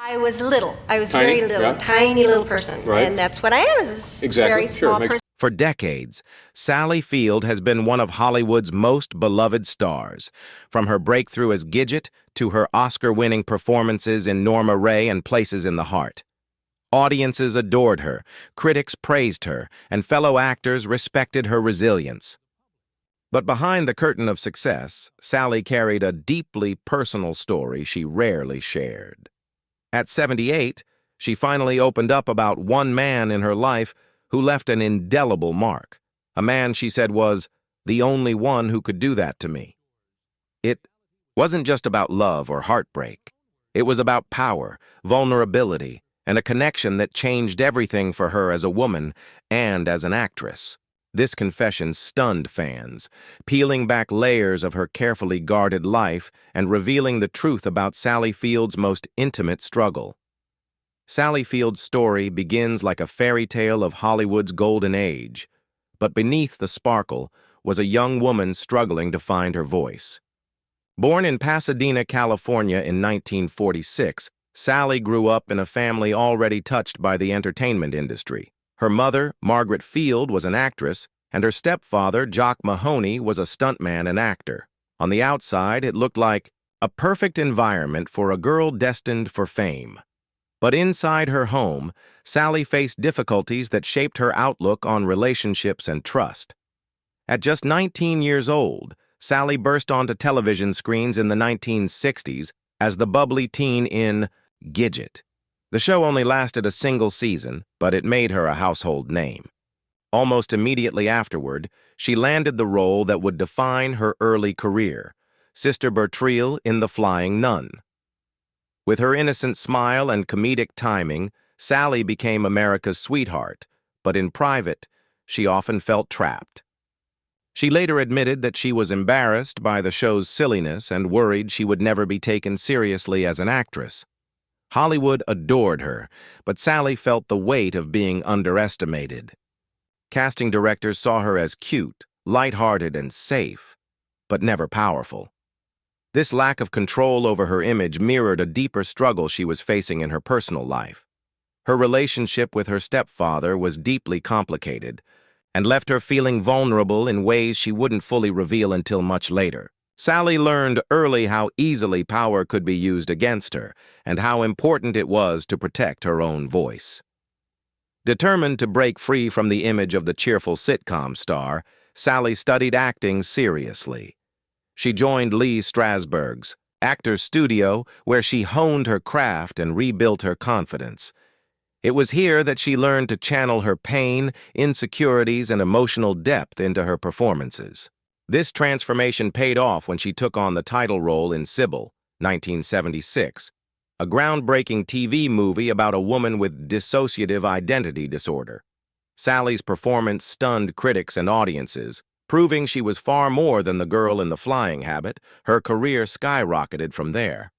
I was little. I was Tiny, very little, yeah. Tiny little person. Right. And that's what I am, is a Exactly, very sure, small makes- person. For decades, Sally Field has been one of Hollywood's most beloved stars, from her breakthrough as Gidget to her Oscar-winning performances in Norma Rae and Places in the Heart. Audiences adored her, critics praised her, and fellow actors respected her resilience. But behind the curtain of success, Sally carried a deeply personal story she rarely shared. At 78, she finally opened up about one man in her life who left an indelible mark, a man she said was the only one who could do that to me. It wasn't just about love or heartbreak. It was about power, vulnerability, and a connection that changed everything for her as a woman and as an actress. This confession stunned fans, peeling back layers of her carefully guarded life and revealing the truth about Sally Field's most intimate struggle. Sally Field's story begins like a fairy tale of Hollywood's golden age, but beneath the sparkle was a young woman struggling to find her voice. Born in Pasadena, California in 1946, Sally grew up in a family already touched by the entertainment industry. Her mother, Margaret Field, was an actress, and her stepfather, Jock Mahoney, was a stuntman and actor. On the outside, it looked like a perfect environment for a girl destined for fame. But inside her home, Sally faced difficulties that shaped her outlook on relationships and trust. At just 19 years old, Sally burst onto television screens in the 1960s as the bubbly teen in Gidget. The show only lasted a single season, but it made her a household name. Almost immediately afterward, she landed the role that would define her early career, Sister Bertrille in The Flying Nun. With her innocent smile and comedic timing, Sally became America's sweetheart, but in private, she often felt trapped. She later admitted that she was embarrassed by the show's silliness and worried she would never be taken seriously as an actress. Hollywood adored her, but Sally felt the weight of being underestimated. Casting directors saw her as cute, lighthearted, and safe, but never powerful. This lack of control over her image mirrored a deeper struggle she was facing in her personal life. Her relationship with her stepfather was deeply complicated and left her feeling vulnerable in ways she wouldn't fully reveal until much later. Sally learned early how easily power could be used against her and how important it was to protect her own voice. Determined to break free from the image of the cheerful sitcom star, Sally studied acting seriously. She joined Lee Strasberg's Actors Studio, where she honed her craft and rebuilt her confidence. It was here that she learned to channel her pain, insecurities, and emotional depth into her performances. This transformation paid off when she took on the title role in Sybil, 1976, a groundbreaking TV movie about a woman with dissociative identity disorder. Sally's performance stunned critics and audiences, proving she was far more than the girl in the flying habit. Her career skyrocketed from there.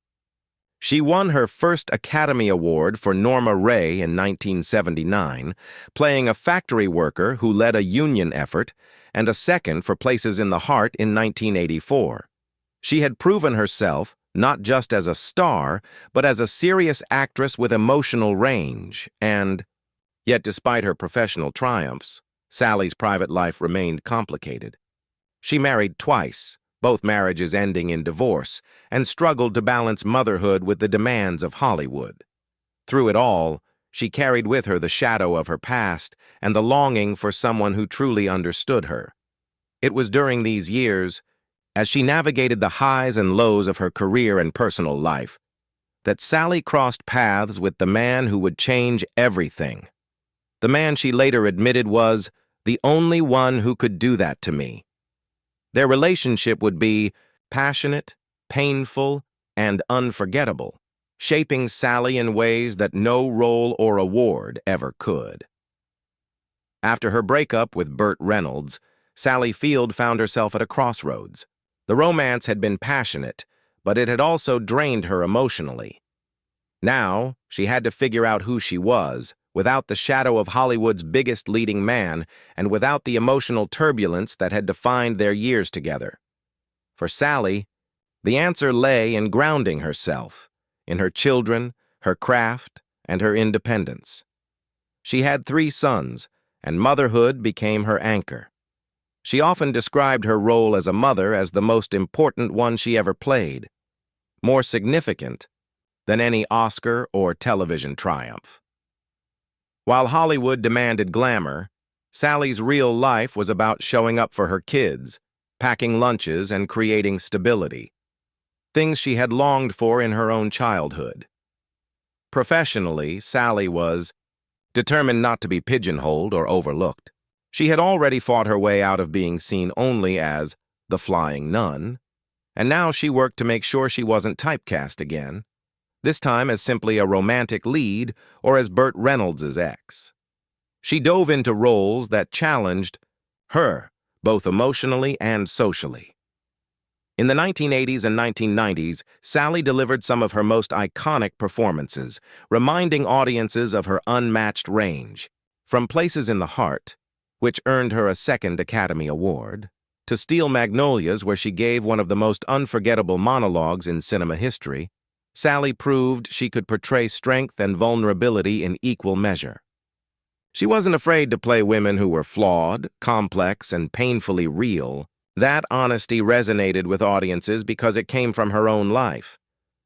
She won her first Academy Award for Norma Rae in 1979, playing a factory worker who led a union effort, and a second for Places in the Heart in 1984. She had proven herself not just as a star, but as a serious actress with emotional range, yet despite her professional triumphs, Sally's private life remained complicated. She married twice, both marriages ending in divorce, and struggled to balance motherhood with the demands of Hollywood. Through it all, she carried with her the shadow of her past and the longing for someone who truly understood her. It was during these years, as she navigated the highs and lows of her career and personal life, that Sally crossed paths with the man who would change everything. The man she later admitted was the only one who could do that to me. Their relationship would be passionate, painful, and unforgettable, shaping Sally in ways that no role or award ever could. After her breakup with Bert Reynolds, Sally Field found herself at a crossroads. The romance had been passionate, but it had also drained her emotionally. Now, she had to figure out who she was, without the shadow of Hollywood's biggest leading man, and without the emotional turbulence that had defined their years together. For Sally, the answer lay in grounding herself, in her children, her craft, and her independence. She had 3 sons, and motherhood became her anchor. She often described her role as a mother as the most important one she ever played, more significant than any Oscar or television triumph. While Hollywood demanded glamour, Sally's real life was about showing up for her kids, packing lunches, and creating stability, things she had longed for in her own childhood. Professionally, Sally was determined not to be pigeonholed or overlooked. She had already fought her way out of being seen only as the flying nun, and now she worked to make sure she wasn't typecast again, this time as simply a romantic lead or as Bert Reynolds' ex. She dove into roles that challenged her, both emotionally and socially. In the 1980s and 1990s, Sally delivered some of her most iconic performances, reminding audiences of her unmatched range. From Places in the Heart, which earned her a 2nd Academy Award, to Steel Magnolias, where she gave one of the most unforgettable monologues in cinema history, Sally proved she could portray strength and vulnerability in equal measure. She wasn't afraid to play women who were flawed, complex, and painfully real. That honesty resonated with audiences because it came from her own life.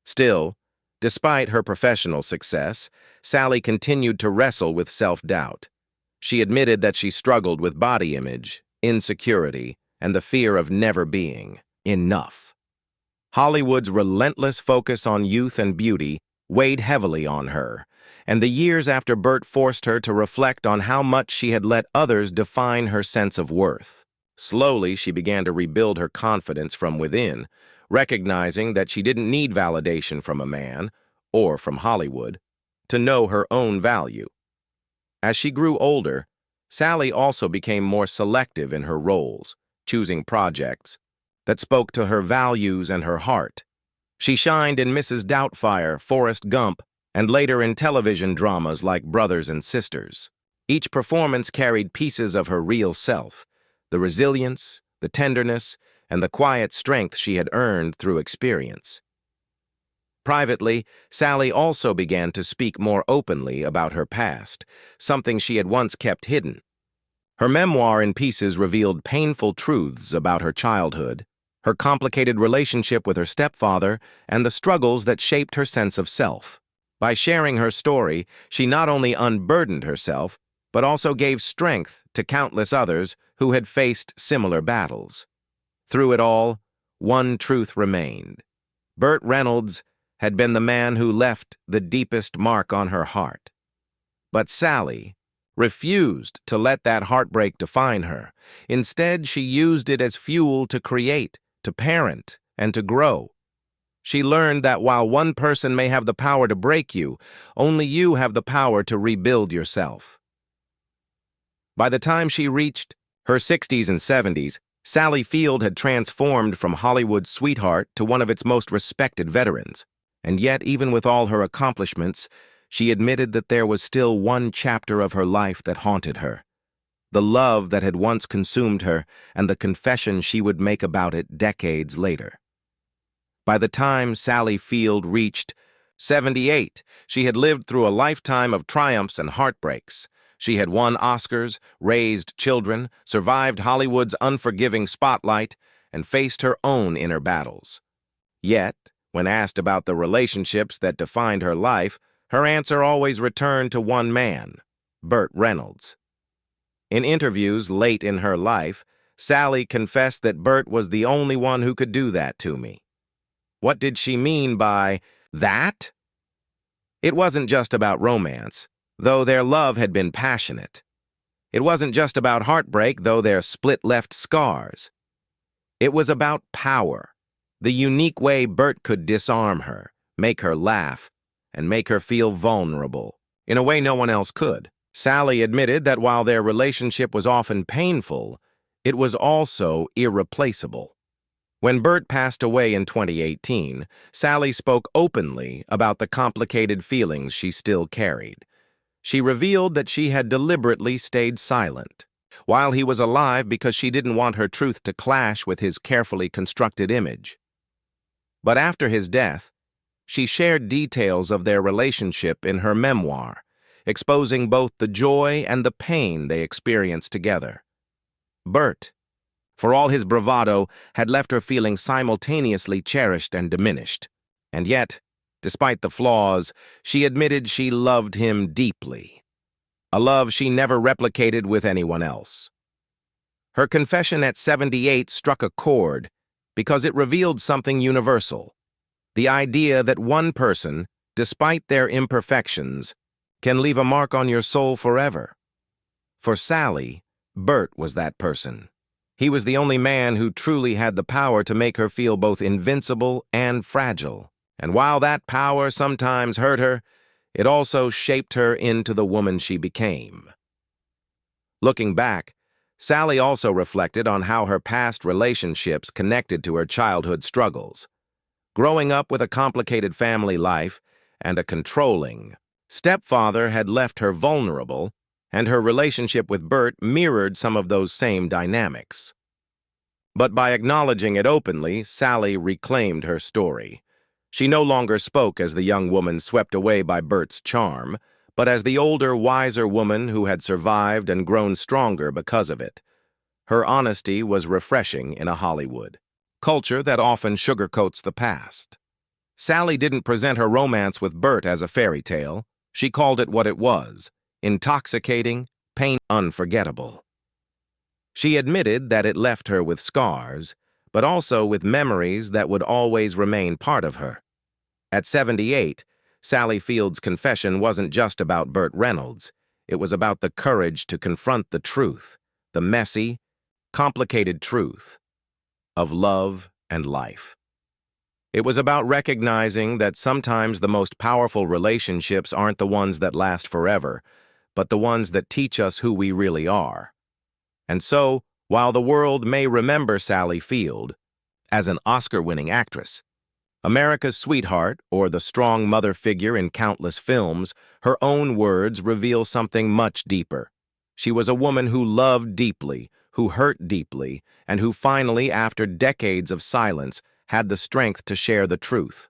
Still, despite her professional success, Sally continued to wrestle with self-doubt. She admitted that she struggled with body image, insecurity, and the fear of never being enough. Hollywood's relentless focus on youth and beauty weighed heavily on her, and the years after Bert forced her to reflect on how much she had let others define her sense of worth. Slowly, she began to rebuild her confidence from within, recognizing that she didn't need validation from a man, or from Hollywood, to know her own value. As she grew older, Sally also became more selective in her roles, choosing projects that spoke to her values and her heart. She shined in Mrs. Doubtfire, Forrest Gump, and later in television dramas like Brothers and Sisters. Each performance carried pieces of her real self, the resilience, the tenderness, and the quiet strength she had earned through experience. Privately, Sally also began to speak more openly about her past, something she had once kept hidden. Her memoir in pieces revealed painful truths about her childhood, her complicated relationship with her stepfather, and the struggles that shaped her sense of self. By sharing her story, she not only unburdened herself, but also gave strength to countless others who had faced similar battles. Through it all, one truth remained. Bert Reynolds had been the man who left the deepest mark on her heart. But Sally refused to let that heartbreak define her. Instead, she used it as fuel to create, to parent, and to grow. She learned that while one person may have the power to break you, only you have the power to rebuild yourself. By the time she reached her 60s and 70s, Sally Field had transformed from Hollywood's sweetheart to one of its most respected veterans. And yet, even with all her accomplishments, she admitted that there was still one chapter of her life that haunted her. The love that had once consumed her and the confession she would make about it decades later. By the time Sally Field reached 78, she had lived through a lifetime of triumphs and heartbreaks. She had won Oscars, raised children, survived Hollywood's unforgiving spotlight, and faced her own inner battles. Yet, when asked about the relationships that defined her life, her answer always returned to one man, Bert Reynolds. In interviews late in her life, Sally confessed that Bert was the only one who could do that to me. What did she mean by that? It wasn't just about romance, though their love had been passionate. It wasn't just about heartbreak, though their split left scars. It was about power, the unique way Bert could disarm her, make her laugh, and make her feel vulnerable, in a way no one else could. Sally admitted that while their relationship was often painful, it was also irreplaceable. When Bert passed away in 2018, Sally spoke openly about the complicated feelings she still carried. She revealed that she had deliberately stayed silent while he was alive because she didn't want her truth to clash with his carefully constructed image. But after his death, she shared details of their relationship in her memoir, exposing both the joy and the pain they experienced together. Bert, for all his bravado, had left her feeling simultaneously cherished and diminished. And yet, despite the flaws, she admitted she loved him deeply, a love she never replicated with anyone else. Her confession at 78 struck a chord because it revealed something universal, the idea that one person, despite their imperfections, can leave a mark on your soul forever. For Sally, Bert was that person. He was the only man who truly had the power to make her feel both invincible and fragile. And while that power sometimes hurt her, it also shaped her into the woman she became. Looking back, Sally also reflected on how her past relationships connected to her childhood struggles. Growing up with a complicated family life and a controlling stepfather had left her vulnerable, and her relationship with Bert mirrored some of those same dynamics. But by acknowledging it openly, Sally reclaimed her story. She no longer spoke as the young woman swept away by Bert's charm, but as the older, wiser woman who had survived and grown stronger because of it. Her honesty was refreshing in a Hollywood culture that often sugarcoats the past. Sally didn't present her romance with Bert as a fairy tale. She called it what it was: intoxicating, unforgettable. She admitted that it left her with scars, but also with memories that would always remain part of her. At 78, Sally Field's confession wasn't just about Bert Reynolds. It was about the courage to confront the truth, the messy, complicated truth of love and life. It was about recognizing that sometimes the most powerful relationships aren't the ones that last forever, but the ones that teach us who we really are. And so, while the world may remember Sally Field as an Oscar-winning actress, America's sweetheart, or the strong mother figure in countless films, her own words reveal something much deeper. She was a woman who loved deeply, who hurt deeply, and who finally, after decades of silence, had the strength to share the truth.